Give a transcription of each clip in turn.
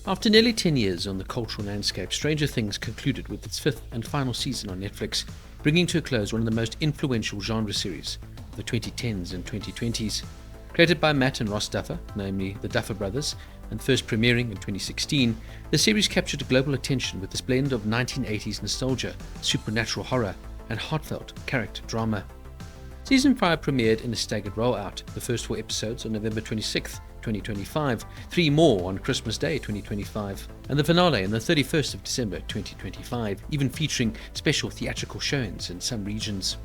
After nearly 10 years on the cultural landscape, Stranger Things concluded with its fifth and final season on Netflix, bringing to a close one of the most influential genre series of the 2010s and 2020s. Created by Matt and Ross Duffer, namely the Duffer Brothers, and first premiering in 2016, the series captured global attention with this blend of 1980s nostalgia, supernatural horror, and heartfelt character drama. Season 5 premiered in a staggered rollout, the first 4 episodes on November 26th, 2025, 3 more on Christmas Day 2025, and the finale on the 31st of December 2025, even featuring special theatrical showings in some regions.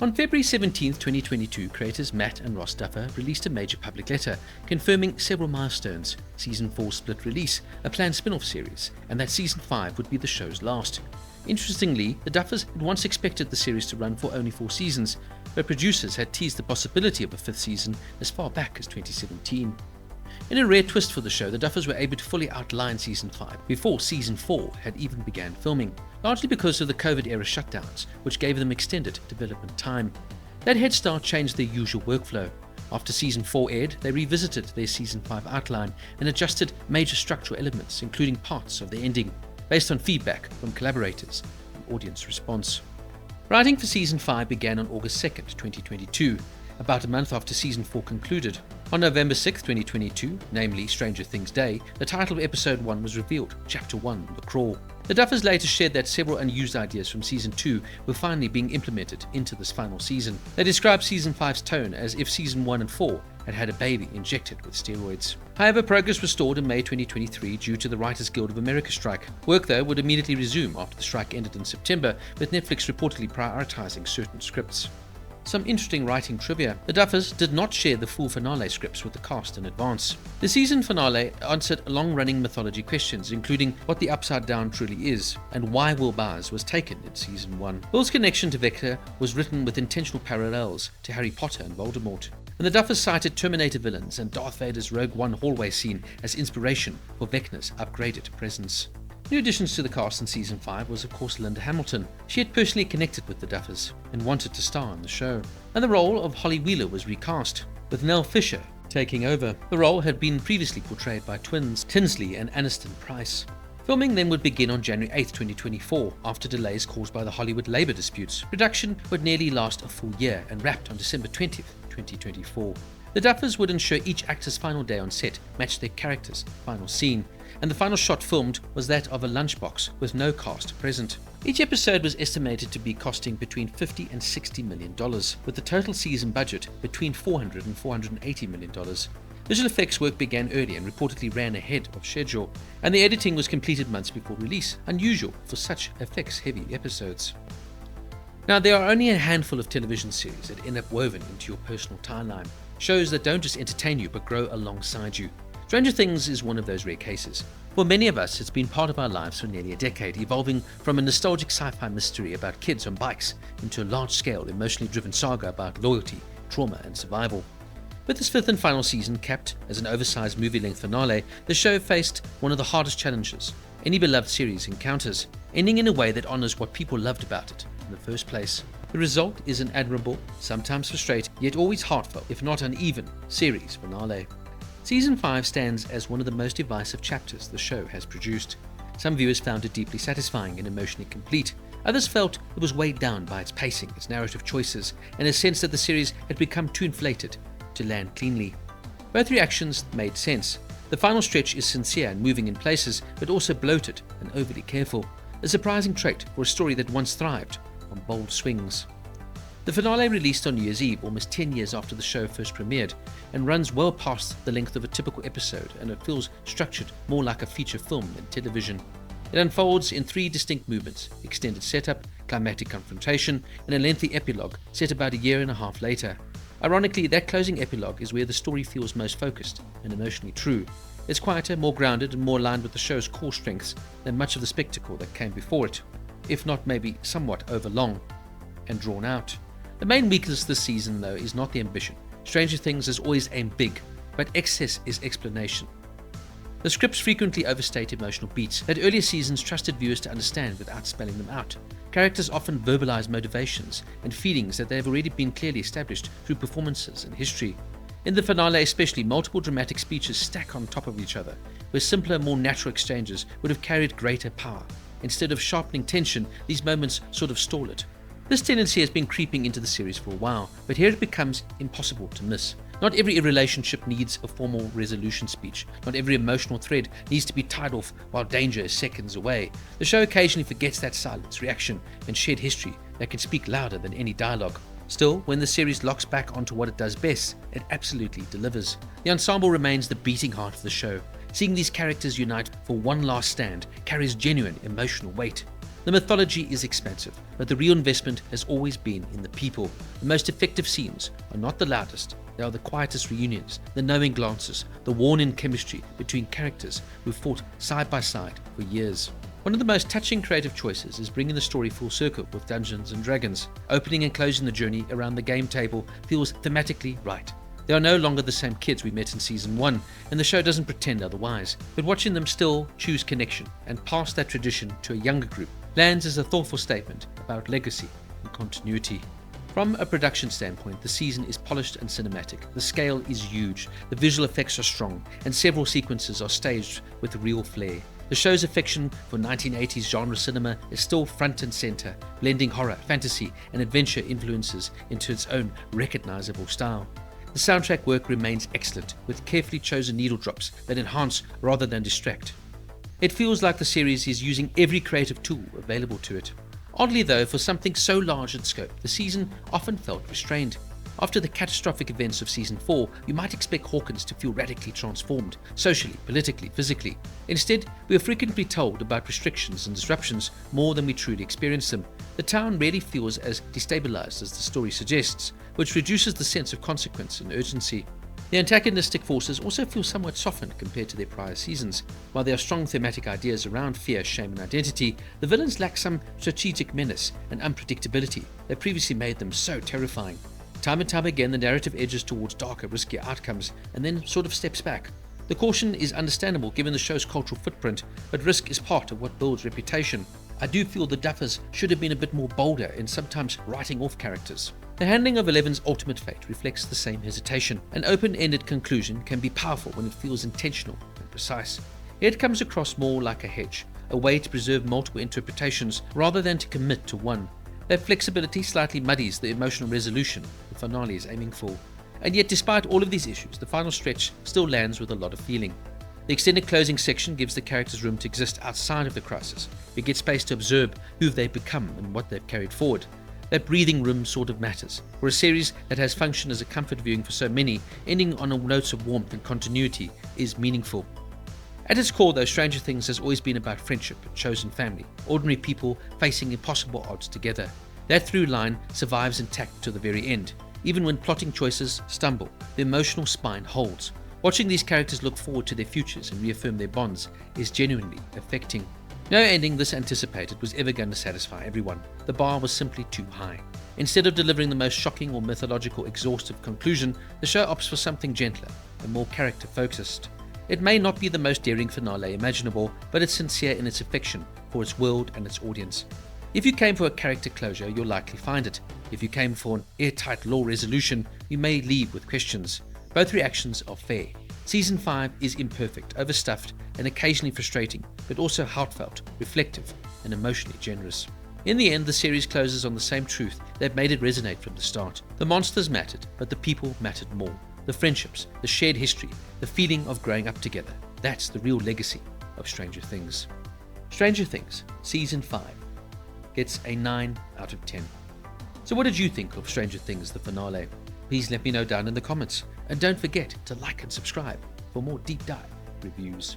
On February 17, 2022, creators Matt and Ross Duffer released a major public letter confirming several milestones: Season 4 split release, a planned spin-off series, and that Season 5 would be the show's last. Interestingly, the Duffers had once expected the series to run for only 4 seasons, but producers had teased the possibility of a 5th season as far back as 2017. In a rare twist for the show, the Duffers were able to fully outline Season 5 before Season 4 had even begun filming, largely because of the COVID-era shutdowns, which gave them extended development time. That head start changed their usual workflow. After Season 4 aired, they revisited their Season 5 outline and adjusted major structural elements, including parts of the ending, based on feedback from collaborators and audience response. Writing for Season 5 began on August 2nd, 2022, about a month after Season 4 concluded. On November 6th, 2022, namely Stranger Things Day, the title of Episode 1 was revealed, Chapter 1, The Crawl. The Duffers later shared that several unused ideas from Season 2 were finally being implemented into this final season. They described Season 5's tone as if Season 1 and 4 had had a baby injected with steroids. However, progress was stalled in May 2023 due to the Writers Guild of America strike. Work, though, would immediately resume after the strike ended in September, with Netflix reportedly prioritizing certain scripts. Some interesting writing trivia: the Duffers did not share the full finale scripts with the cast in advance. The season finale answered long-running mythology questions, including what the Upside Down truly is, and why Will Byers was taken in Season 1. Will's connection to Vecna was written with intentional parallels to Harry Potter and Voldemort, and the Duffers cited Terminator villains and Darth Vader's Rogue One hallway scene as inspiration for Vecna's upgraded presence. New additions to the cast in Season 5 was, of course, Linda Hamilton. She had personally connected with the Duffers and wanted to star in the show. And the role of Holly Wheeler was recast, with Nell Fisher taking over. The role had been previously portrayed by twins Tinsley and Aniston Price. Filming then would begin on January 8, 2024, after delays caused by the Hollywood labor disputes. Production would nearly last a full year and wrapped on December 20th, 2024. The Duffers would ensure each actor's final day on set matched their character's final scene, and the final shot filmed was that of a lunchbox with no cast present. Each episode was estimated to be costing between $50 and $60 million, with the total season budget between $400 and $480 million. Visual effects work began early and reportedly ran ahead of schedule, and the editing was completed months before release, unusual for such effects-heavy episodes. Now, there are only a handful of television series that end up woven into your personal timeline, shows that don't just entertain you but grow alongside you. Stranger Things is one of those rare cases. For many of us, it's been part of our lives for nearly a decade, evolving from a nostalgic sci-fi mystery about kids on bikes into a large-scale, emotionally driven saga about loyalty, trauma, and survival. With this 5th and final season capped as an oversized movie-length finale, the show faced one of the hardest challenges any beloved series encounters, ending in a way that honors what people loved about it in the first place. The result is an admirable, sometimes frustrating, yet always heartfelt, if not uneven, series finale. Season 5 stands as one of the most divisive chapters the show has produced. Some viewers found it deeply satisfying and emotionally complete. Others felt it was weighed down by its pacing, its narrative choices, and a sense that the series had become too inflated to land cleanly. Both reactions made sense. The final stretch is sincere and moving in places, but also bloated and overly careful, a surprising trait for a story that once thrived on bold swings. The finale released on New Year's Eve, almost 10 years after the show first premiered, and runs well past the length of a typical episode, and it feels structured more like a feature film than television. It unfolds in 3 distinct movements: extended setup, climactic confrontation, and a lengthy epilogue set about a year and a half later. Ironically, that closing epilogue is where the story feels most focused and emotionally true. It's quieter, more grounded, and more aligned with the show's core strengths than much of the spectacle that came before it, if not maybe somewhat overlong and drawn out. The main weakness this season, though, is not the ambition. Stranger Things has always aimed big, but excess is explanation. The scripts frequently overstate emotional beats that earlier seasons trusted viewers to understand without spelling them out. Characters often verbalize motivations and feelings that they have already been clearly established through performances and history. In the finale especially, multiple dramatic speeches stack on top of each other, where simpler, more natural exchanges would have carried greater power. Instead of sharpening tension, these moments sort of stall it. This tendency has been creeping into the series for a while, but here it becomes impossible to miss. Not every relationship needs a formal resolution speech. Not every emotional thread needs to be tied off while danger is seconds away. The show occasionally forgets that silence, reaction, and shared history that can speak louder than any dialogue. Still, when the series locks back onto what it does best, it absolutely delivers. The ensemble remains the beating heart of the show. Seeing these characters unite for one last stand carries genuine emotional weight. The mythology is expansive, but the real investment has always been in the people. The most effective scenes are not the loudest, they are the quietest reunions, the knowing glances, the worn-in chemistry between characters who fought side by side for years. One of the most touching creative choices is bringing the story full circle with Dungeons & Dragons. Opening and closing the journey around the game table feels thematically right. They are no longer the same kids we met in Season 1, and the show doesn't pretend otherwise, but watching them still choose connection and pass that tradition to a younger group lands as a thoughtful statement about legacy and continuity. From a production standpoint, the season is polished and cinematic. The scale is huge, the visual effects are strong, and several sequences are staged with real flair. The show's affection for 1980s genre cinema is still front and center, blending horror, fantasy, and adventure influences into its own recognizable style. The soundtrack work remains excellent, with carefully chosen needle drops that enhance rather than distract. It feels like the series is using every creative tool available to it. Oddly though, for something so large in scope, the season often felt restrained. After the catastrophic events of Season 4, you might expect Hawkins to feel radically transformed, socially, politically, physically. Instead, we are frequently told about restrictions and disruptions more than we truly experience them. The town rarely feels as destabilized as the story suggests, which reduces the sense of consequence and urgency. The antagonistic forces also feel somewhat softened compared to their prior seasons. While there are strong thematic ideas around fear, shame, and identity, the villains lack some strategic menace and unpredictability that previously made them so terrifying. Time and time again, the narrative edges towards darker, riskier outcomes and then sort of steps back. The caution is understandable given the show's cultural footprint, but risk is part of what builds reputation. I do feel the Duffers should have been a bit more bolder in sometimes writing off characters. The handling of Eleven's ultimate fate reflects the same hesitation. An open-ended conclusion can be powerful when it feels intentional and precise. It comes across more like a hedge, a way to preserve multiple interpretations rather than to commit to one. That flexibility slightly muddies the emotional resolution the finale is aiming for. And yet, despite all of these issues, the final stretch still lands with a lot of feeling. The extended closing section gives the characters room to exist outside of the crisis. We get space to observe who they've become and what they've carried forward. That breathing room sort of matters. For a series that has functioned as a comfort viewing for so many, ending on notes of warmth and continuity is meaningful. At its core, though, Stranger Things has always been about friendship and chosen family, ordinary people facing impossible odds together. That through line survives intact to the very end. Even when plotting choices stumble, the emotional spine holds. Watching these characters look forward to their futures and reaffirm their bonds is genuinely affecting. No ending this anticipated was ever going to satisfy everyone. The bar was simply too high. Instead of delivering the most shocking or mythological exhaustive conclusion, the show opts for something gentler and more character-focused. It may not be the most daring finale imaginable, but it's sincere in its affection for its world and its audience. If you came for a character closure, you'll likely find it. If you came for an airtight lore resolution, you may leave with questions. Both reactions are fair. Season 5 is imperfect, overstuffed, and occasionally frustrating, but also heartfelt, reflective, and emotionally generous. In the end, the series closes on the same truth that made it resonate from the start. The monsters mattered, but the people mattered more. The friendships, the shared history, the feeling of growing up together. That's the real legacy of Stranger Things. Stranger Things, Season 5, gets a 9 out of 10. So what did you think of Stranger Things, the finale? Please let me know down in the comments. And don't forget to like and subscribe for more deep dive reviews.